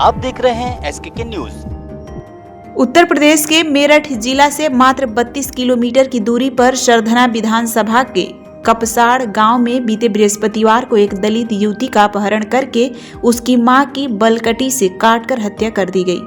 आप देख रहे हैं एसके न्यूज। उत्तर प्रदेश के मेरठ जिला से मात्र 32 किलोमीटर की दूरी पर शरधना विधानसभा के कपसाड़ गांव में बीते बृहस्पतिवार को एक दलित युवती का अपहरण करके उसकी मां की बलकटी से काटकर हत्या कर दी गई।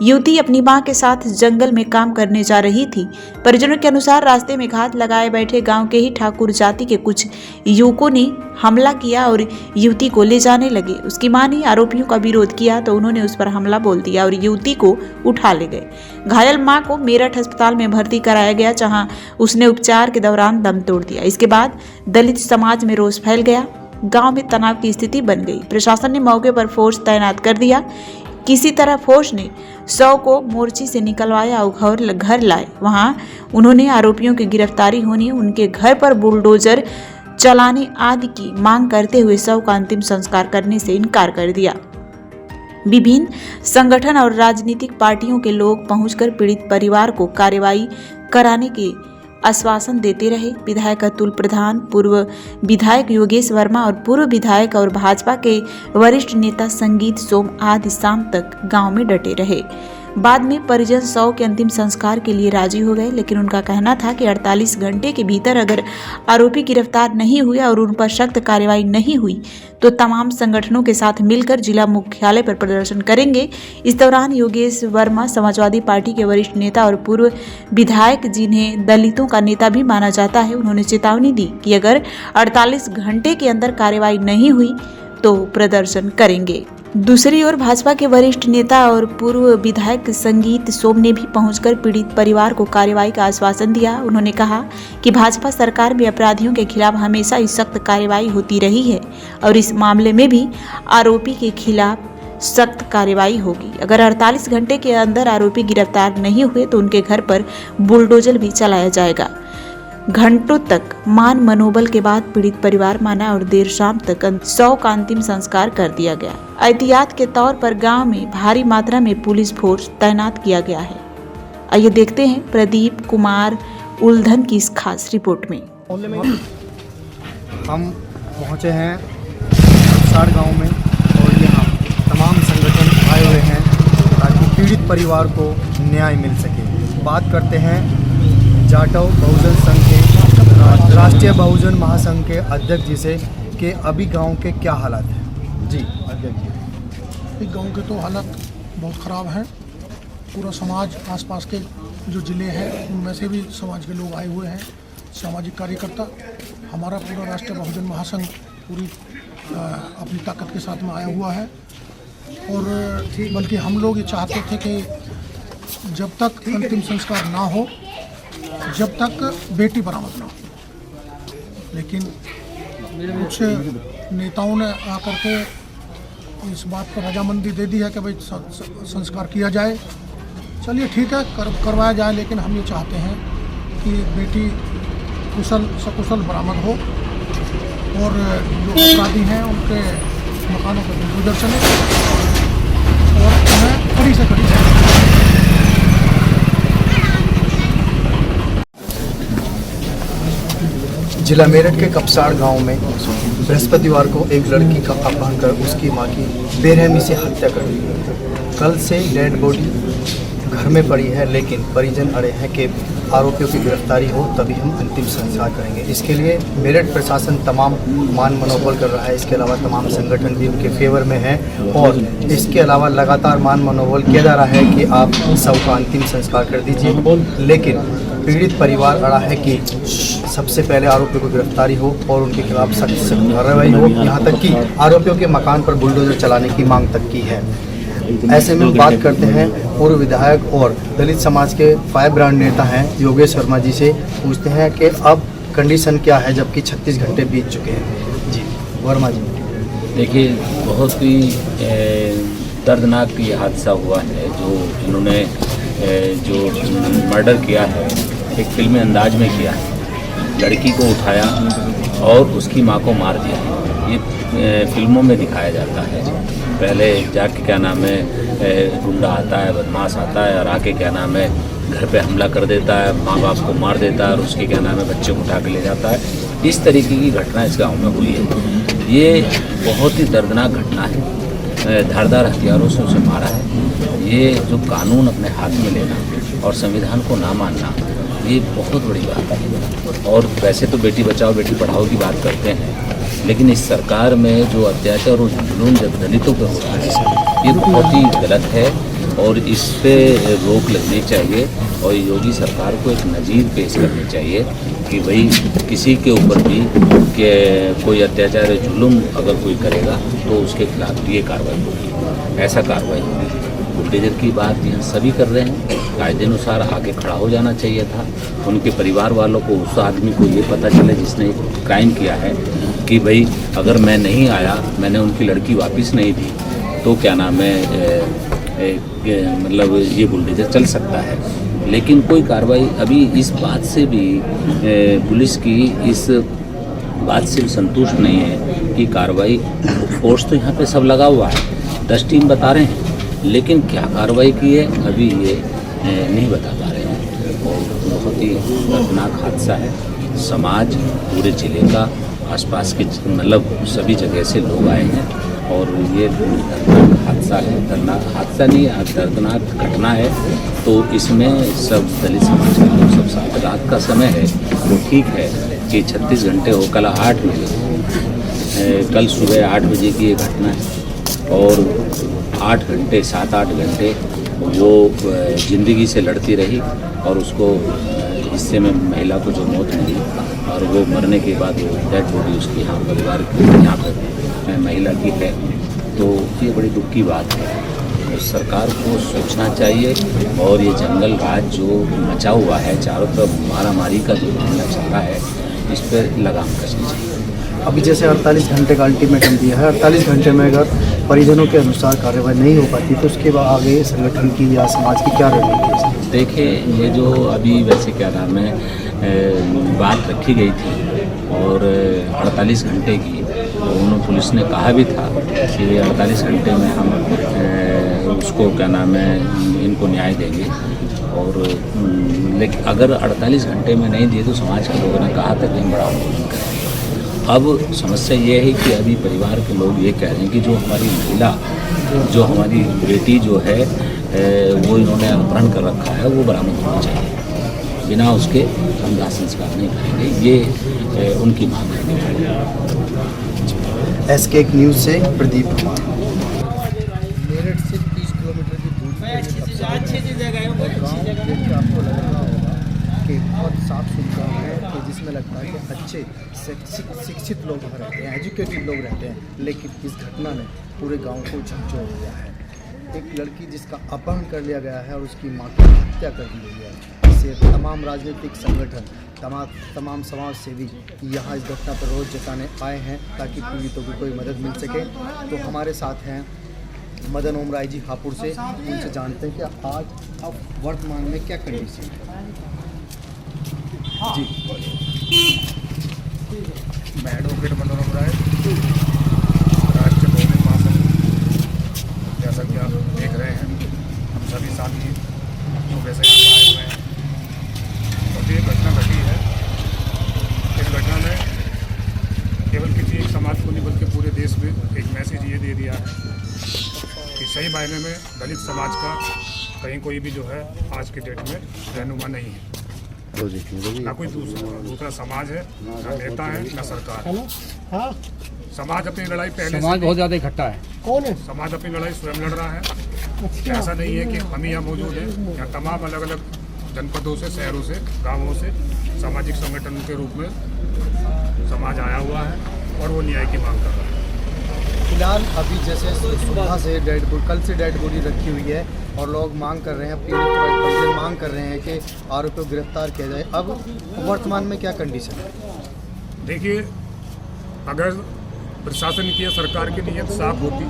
युवती अपनी मां के साथ जंगल में काम करने जा रही थी। परिजनों के अनुसार रास्ते में घात लगाए बैठे गांव के ही ठाकुर जाति के कुछ युवकों ने हमला किया और युवती को ले जाने लगे। उसकी मां ने आरोपियों का विरोध किया तो उन्होंने उस पर हमला बोल दिया और युवती को उठा ले गए। घायल मां को मेरठ अस्पताल में भर्ती कराया गया, जहां उसने उपचार के दौरान दम तोड़ दिया। इसके बाद दलित समाज में रोष फैल गया। गांव में तनाव की स्थिति बन गई। प्रशासन ने मौके पर फोर्स तैनात कर दिया। किसी तरह फोर्स ने शव को मोर्ची से निकलवाया और घर लाए। वहां उन्होंने आरोपियों की गिरफ्तारी होने, उनके घर पर बुलडोजर चलाने आदि की मांग करते हुए शव का अंतिम संस्कार करने से इनकार कर दिया। विभिन्न संगठन और राजनीतिक पार्टियों के लोग पहुंचकर पीड़ित परिवार को कार्रवाई कराने के आश्वासन देते रहे। विधायक अतुल प्रधान, पूर्व विधायक योगेश वर्मा और पूर्व विधायक और भाजपा के वरिष्ठ नेता संगीत सोम आदि शाम तक गांव में डटे रहे। बाद में परिजन शव के अंतिम संस्कार के लिए राजी हो गए, लेकिन उनका कहना था कि 48 घंटे के भीतर अगर आरोपी गिरफ्तार नहीं हुए और उन पर सख्त कार्रवाई नहीं हुई तो तमाम संगठनों के साथ मिलकर जिला मुख्यालय पर प्रदर्शन करेंगे। इस दौरान योगेश वर्मा समाजवादी पार्टी के वरिष्ठ नेता और पूर्व विधायक, जिन्हें दलितों का नेता भी माना जाता है, उन्होंने चेतावनी दी कि अगर 48 घंटे के अंदर कार्रवाई नहीं हुई तो प्रदर्शन करेंगे। दूसरी ओर भाजपा के वरिष्ठ नेता और पूर्व विधायक संगीत सोम ने भी पहुंचकर पीड़ित परिवार को कार्रवाई का आश्वासन दिया। उन्होंने कहा कि भाजपा सरकार में अपराधियों के खिलाफ हमेशा ही सख्त कार्रवाई होती रही है और इस मामले में भी आरोपी के खिलाफ सख्त कार्रवाई होगी। अगर 48 घंटे के अंदर आरोपी गिरफ्तार नहीं हुए तो उनके घर पर बुलडोजर भी चलाया जाएगा। घंटों तक मान मनोबल के बाद पीड़ित परिवार माना और देर शाम तक शव का अंतिम संस्कार कर दिया गया। एहतियात के तौर पर गांव में भारी मात्रा में पुलिस फोर्स तैनात किया गया है। आइए देखते हैं प्रदीप कुमार उल्धन की इस खास रिपोर्ट में। हम पहुंचे हैं कपसाड़ गांव में और यहाँ तमाम संगठन आए हुए हैं ताकि पीड़ित परिवार को न्याय मिल सके। बात करते हैं जाटव बहुजन संघ के राष्ट्रीय बहुजन महासंघ के अध्यक्ष जी से कि अभी गांव के क्या हालात हैं। जी अध्यक्ष जी। गांव के तो हालत बहुत ख़राब हैं। पूरा समाज, आसपास के जो ज़िले हैं उनमें से भी समाज के लोग आए हुए हैं, सामाजिक कार्यकर्ता। हमारा पूरा राष्ट्रीय बहुजन महासंघ पूरी अपनी ताकत के साथ में आया हुआ है और बल्कि हम लोग ये चाहते थे कि जब तक अंतिम संस्कार ना हो, जब तक बेटी बरामद ना हो, लेकिन कुछ नेताओं ने आकर के इस बात पर रजामंदी दे दी है कि भाई संस्कार किया जाए। चलिए ठीक है, करवाया जाए, लेकिन हम ये चाहते हैं कि बेटी कुशल सकुशल बरामद हो और जो अपराधी हैं उनके मकानों पर बुलडोजर चले और उन्हें कड़ी से कड़ी जिला मेरठ के कपसाड़ गांव में बृहस्पतिवार को एक लड़की का अपहरण कर उसकी मां की बेरहमी से हत्या कर दी गई। कल से डेड बॉडी घर में पड़ी है, लेकिन परिजन अड़े हैं कि आरोपियों की गिरफ्तारी हो तभी हम अंतिम संस्कार करेंगे। इसके लिए मेरठ प्रशासन तमाम मान मनोबल कर रहा है। इसके अलावा तमाम संगठन भी उनके फेवर में हैं और इसके अलावा लगातार मान मनोबल किया जा रहा है कि आप सबका अंतिम संस्कार कर दीजिए, लेकिन पीड़ित परिवार अड़ा है कि सबसे पहले आरोपियों को गिरफ्तारी हो और उनके खिलाफ सख्त कार्रवाई हो। यहाँ तक कि आरोपियों के मकान पर बुलडोजर चलाने की मांग तक की है। ऐसे में बात करते हैं पूर्व विधायक और दलित समाज के फायर ब्रांड नेता हैं योगेश वर्मा जी से, पूछते हैं कि अब कंडीशन क्या है जबकि 36 घंटे बीत चुके हैं। जी वर्मा जी। देखिए, बहुत ही दर्दनाक ये हादसा हुआ है। जो इन्होंने जो मर्डर किया है एक फिल्मी अंदाज में किया है। लड़की को उठाया और उसकी मां को मार दिया। ये फिल्मों में दिखाया जाता है। पहले जाके क्या नाम है गुंडा आता है, बदमाश आता है और आके क्या नाम है घर पे हमला कर देता है, माँ बाप को मार देता है और उसके क्या नाम है बच्चे को उठा के ले जाता है। इस तरीके की घटना इस गांव में हुई है। ये बहुत ही दर्दनाक घटना है। धारदार हथियारों से उसे मारा है। ये जो कानून अपने हाथ में लेना और संविधान को ना मानना, ये बहुत बड़ी बात है। और वैसे तो बेटी बचाओ बेटी पढ़ाओ की बात करते हैं, लेकिन इस सरकार में जो अत्याचार और जुल्म जब दलितों पर होता है, ये बहुत ही गलत है और इस पे रोक लगनी चाहिए। और योगी सरकार को एक नज़ीर पेश करनी चाहिए कि भाई किसी के ऊपर भी कि कोई अत्याचार जुल्म अगर कोई करेगा तो उसके खिलाफ ये कार्रवाई होगी, ऐसा कार्रवाई होगी। बुलडोजर की बात यहाँ सभी कर रहे हैं, कायदे अनुसार आगे खड़ा हो जाना चाहिए था। उनके परिवार वालों को, उस आदमी को ये पता चले जिसने क्राइम किया है कि भाई अगर मैं नहीं आया, मैंने उनकी लड़की वापस नहीं दी, तो क्या नाम है मतलब ये बुलडोजर चल सकता है। लेकिन कोई कार्रवाई अभी इस बात से भी पुलिस की इस बात से भी संतुष्ट नहीं है कि कार्रवाई, फोर्स तो यहाँ पे सब लगा हुआ है, 10 टीम बता रहे हैं, लेकिन क्या कार्रवाई की है अभी ये नहीं बता पा रहे हैं। और बहुत ही दर्दनाक हादसा है। समाज पूरे ज़िले का, आसपास के मतलब सभी जगह से लोग आए हैं और ये दर्दनाक हादसा है। दर्दनाक हादसा नहीं, दर्दनाक घटना है। तो इसमें सब दलित समाज के लोग सब साथ, रात का समय है वो ठीक है कि 36 घंटे हो, कल 8 बजे, कल सुबह 8 बजे की ये घटना है और 8 घंटे 7-8 घंटे वो ज़िंदगी से लड़ती रही और उसको हिस्से में महिला को जो मौत मिली और वो मरने के बाद वो डेड बॉडी उसकी यहाँ परिवार की यहाँ पर महिला की है। तो ये बड़ी दुख की बात है। तो सरकार को सोचना चाहिए और ये जंगल राज जो मचा हुआ है, चारों तरफ मारामारी का जो मामला चल रहा है, इस पर लगाम कसनी चाहिए। अभी जैसे 48 घंटे का अल्टीमेटम दिया है, 48 घंटे में अगर परिजनों के अनुसार कार्रवाई नहीं हो पाती तो उसके बाद आगे संगठन की या समाज की क्या रणनीति है? देखिए, ये जो अभी वैसे क्या नाम है बात रखी गई थी और 48 घंटे की, तो उन्होंने पुलिस ने कहा भी था कि 48 घंटे में हम उसको क्या नाम है इनको न्याय देंगे। और लेकिन अगर 48 घंटे में नहीं दिए तो समाज के लोगों ने कहा था कि हम बड़ा आंदोलन करेंगे। अब समस्या ये है कि अभी परिवार के लोग ये कह रहे हैं कि जो हमारी महिला, जो हमारी बेटी जो है वो इन्होंने अपहरण कर रखा है, वो बरामद होनी चाहिए। बिना उसके हम दाह संस्कार नहीं करेंगे, ये उनकी मांग है। SK न्यूज़ से प्रदीप कुमार। मेरठ से 30 किलोमीटर की दूरी पर आपको लग रहा होगा कि बहुत साफ सुथरा है, कि जिसमें लगता है कि अच्छे शिक्षित लोग वहाँ रहते हैं, एजुकेटेड लोग रहते हैं, लेकिन इस घटना ने पूरे गांव को झकझोर दिया है। एक लड़की जिसका अपहरण कर लिया गया है और उसकी मां की हत्या कर दी गई है। इससे तमाम राजनीतिक संगठन, तमाम समाज सेवी यहाँ इस घटना पर रोष जताने आए हैं ताकि पीड़ितों की कोई मदद मिल सके। तो हमारे साथ हैं मदन ओम राय जी हापुड़ से, उनसे जानते हैं कि आज अब वर्तमान में क्या कंडीशन है। जी, मैं एडवोकेट मदन ओम राय, राष्ट्रीय बहुजन महासंघ। जैसा कि आप देख रहे हैं, हम सभी साथी सुबह से यहाँ आए हुए हैं और ये घटना घटी है। इस घटना में केवल किसी एक समाज को नहीं बल्कि पूरे देश में एक मैसेज ये दे दिया है कि सही मायने में दलित समाज का कहीं कोई भी जो है आज के डेट में रहनुमा नहीं है। ना कोई दूसरा समाज है, ना नेता है, ना सरकार है। समाज अपनी लड़ाई पहले समाज बहुत ज़्यादा इकट्ठा है। कौन है? समाज अपनी लड़ाई स्वयं लड़ रहा है। ऐसा नहीं है कि हम ही यहाँ मौजूद हैं। यहाँ तमाम अलग अलग जनपदों से, शहरों से, गांवों से सामाजिक संगठन के रूप में समाज आया हुआ है और वो न्याय की मांग कर रहा है। फिलहाल अभी जैसे सुबह से कल से डेड बॉडी रखी हुई है और लोग मांग कर रहे हैं, पीड़ित मांग कर रहे हैं कि आरोपी को गिरफ्तार किया जाए। अब वर्तमान में क्या कंडीशन है? देखिए, अगर प्रशासन की या सरकार की नीयत साफ होती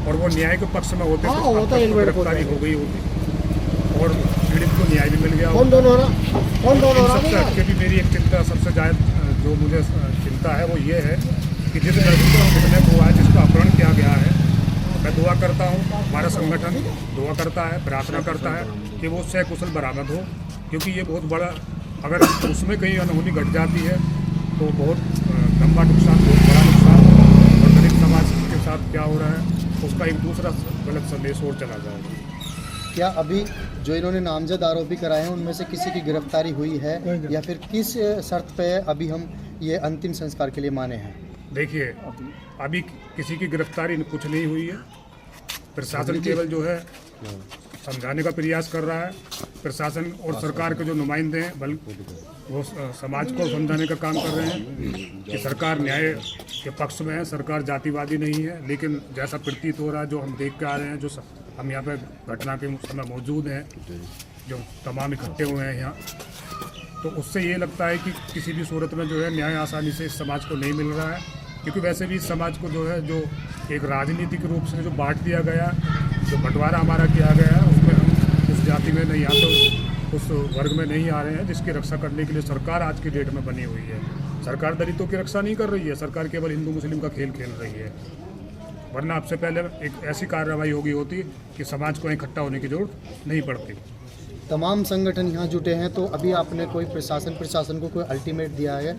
और वो न्याय के पक्ष में होते तो गिरफ्तारी हो गई होती और पीड़ित को न्याय भी मिल गया। सबसे हटके भी मेरी एक चिंता, सबसे ज़्यादा जो मुझे चिंता है वो ये है कि जिस लड़की को किडनैप हुआ है, जिसका अपहरण किया गया है, मैं दुआ करता हूँ, हमारा संगठन दुआ करता है, प्रार्थना करता है कि वो सकुशल बरामद हो, क्योंकि ये बहुत बड़ा, अगर उसमें कहीं अनहोनी घट जाती है तो बहुत लंबा नुकसान, बहुत बड़ा नुकसान और दलित समाज के साथ क्या हो रहा है, उसका एक दूसरा गलत संदेश और चला जाएगा। क्या अभी जो इन्होंने नामजद आरोपी कराए हैं उनमें से किसी की गिरफ्तारी हुई है या फिर किस शर्त पे अभी हम ये अंतिम संस्कार के लिए माने हैं? देखिए, अभी किसी की गिरफ्तारी कुछ नहीं हुई है। प्रशासन केवल जो है समझाने का प्रयास कर रहा है। प्रशासन और सरकार के जो नुमाइंदे हैं बल्कि वो समाज को समझाने का काम कर रहे हैं कि सरकार न्याय के पक्ष में है, सरकार जातिवादी नहीं है। लेकिन जैसा प्रतीत हो रहा है, जो हम देख के आ रहे हैं, जो हम यहाँ पे घटना के समय मौजूद हैं, जो तमाम इकट्ठे हुए हैं यहाँ, तो उससे ये लगता है कि किसी भी सूरत में जो है न्याय आसानी से इस समाज को नहीं मिल रहा है। क्योंकि वैसे भी इस समाज को जो है जो एक राजनीतिक रूप से जो बांट दिया गया, जो बंटवारा हमारा किया गया है, उसमें हम उस जाति में नहीं आते, उस वर्ग में नहीं आ रहे हैं जिसकी रक्षा करने के लिए सरकार आज की डेट में बनी हुई है। सरकार दलितों की रक्षा नहीं कर रही है, सरकार केवल हिंदू मुस्लिम का खेल खेल रही है। वरना आपसे पहले एक ऐसी कार्रवाई होगी कि समाज को इकट्ठा होने की जरूरत नहीं पड़ती। तमाम संगठन यहाँ जुटे हैं, तो अभी आपने कोई प्रशासन को कोई अल्टीमेट दिया है?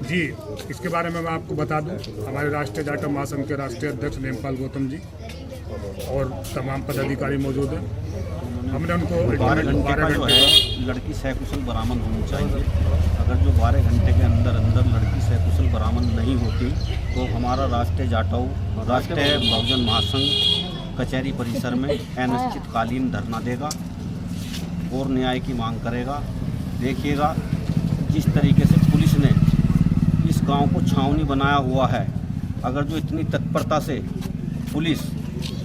जी, इसके बारे में मैं आपको बता दूं, हमारे राष्ट्रीय जाटव महासंघ के राष्ट्रीय अध्यक्ष नेमपाल गौतम जी और तमाम पदाधिकारी मौजूद हैं। हमने उनको 12 घंटे का जो है लड़की सकुशल बरामद होनी चाहिए। अगर जो 12 घंटे के अंदर लड़की सकुशल बरामद नहीं होती तो हमारा राष्ट्रीय बहुजन महासंघ कचहरी परिसर में अनिश्चितकालीन धरना देगा और न्याय की मांग करेगा। देखिएगा, जिस तरीके से पुलिस ने इस गांव को छावनी बनाया हुआ है, अगर जो इतनी तत्परता से पुलिस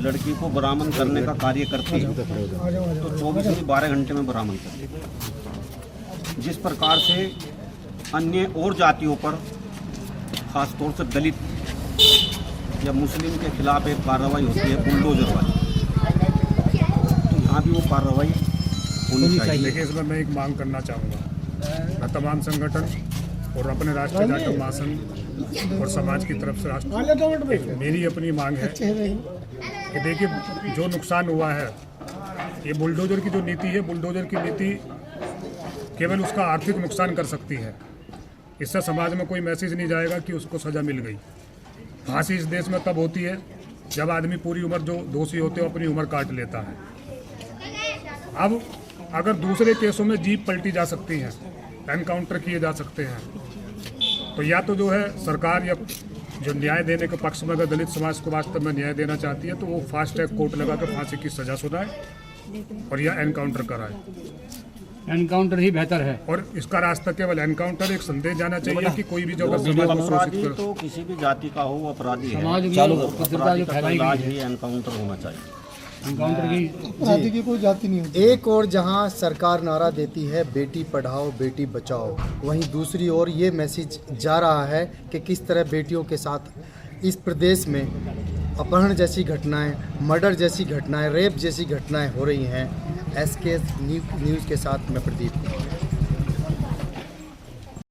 लड़की को बरामद करने का कार्य करती है तो 24 से 12 घंटे में बरामद करती है। जिस प्रकार से अन्य और जातियों पर, खासतौर से दलित या मुस्लिम के खिलाफ एक कार्रवाई होती है बुलडोजर वाली, तो यहाँ भी वो कार्रवाई होनी चाहिए। देखिए, इसमें मैं एक मांग करना चाहूँगा, मैं तमाम संगठन और अपने राष्ट्रीय जाटव महासंघ और समाज की तरफ से मेरी अपनी मांग है कि देखिए, जो नुकसान हुआ है, ये बुलडोजर की जो नीति है, बुलडोजर की नीति केवल उसका आर्थिक नुकसान कर सकती है। इससे समाज में कोई मैसेज नहीं जाएगा कि उसको सज़ा मिल गई। फांसी इस देश में तब होती है जब आदमी पूरी उम्र, जो दोषी होते हैं, अपनी उम्र काट लेता है। अब अगर दूसरे केसों में जीप पलटी जा सकती हैं, एनकाउंटर किए जा सकते हैं, तो या तो जो है सरकार या जो न्याय देने के पक्ष में अगर दलित समाज को वास्तव में न्याय देना चाहती है तो वो फास्ट ट्रैक कोर्ट लगा कर फांसी की सजा सुनाए और या एनकाउंटर कराए। एनकाउंटर ही बेहतर है और इसका रास्ता केवल एनकाउंटर, एक संदेश जाना चाहिए कि कोई भी जगह समाज को अपराधी शोषित तो किसी भी जाति का हो, अपराधी है, समाज में अपराधी का इलाज ही एनकाउंटर होना चाहिए। एनकाउंटर की जाति की कोई जाति नहीं होती। एक और जहां सरकार नारा देती है बेटी पढ़ाओ बेटी बचाओ, वहीं दूसरी ओर ये मैसेज जा रहा है कि किस तरह बेटियों के साथ इस प्रदेश में अपहरण जैसी घटनाएं, मर्डर जैसी घटनाएं, रेप जैसी घटनाएं हो रही हैं। SK न्यूज़ के साथ मैं प्रदीप।